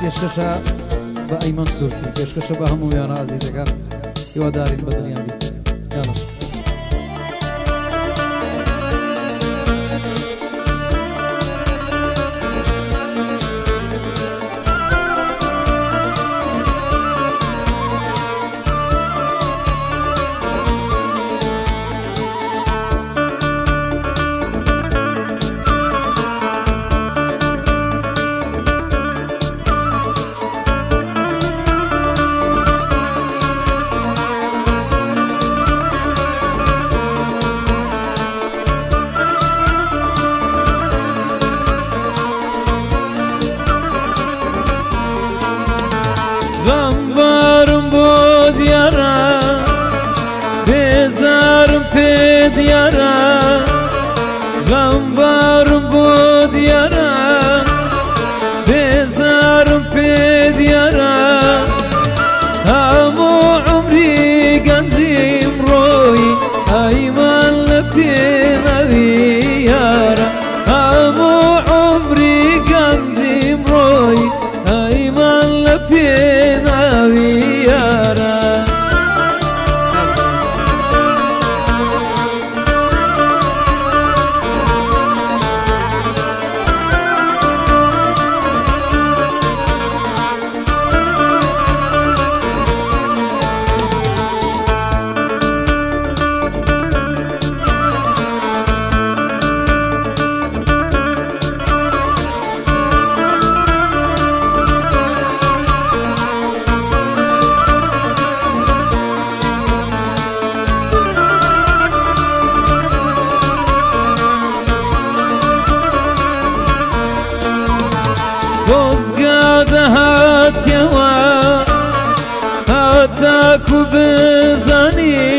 پێشکەشە بە ئەیمەن سوورسی پێشکەشە بە هەموویان عەزیزەکان هیوادارین بە دڵیان بیت یاڵا غەمبارم بۆ دیارە بێزارم پێ دیارە غەمبارم بۆ دیارە بێزارم پێ دیارە هەموو عومری گەنجیم ڕۆی ئەیمان لە پێناوی یارە هەموو عومری گەنجیم ڕۆی ئەیمان لە پێناوی یارە خۆزگادە هاتیەوە هەتاکو بزانی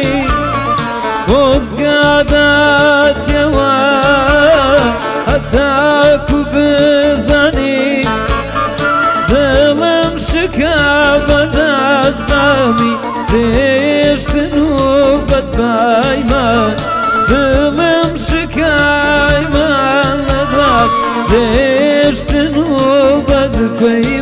خۆزگادە هاتیەوە هەتاکو بزانی دڵم شکا بەدەستغامی جێشتن و بەدبایمان دڵم شکایمان لەدات جێشتن و بەدپەی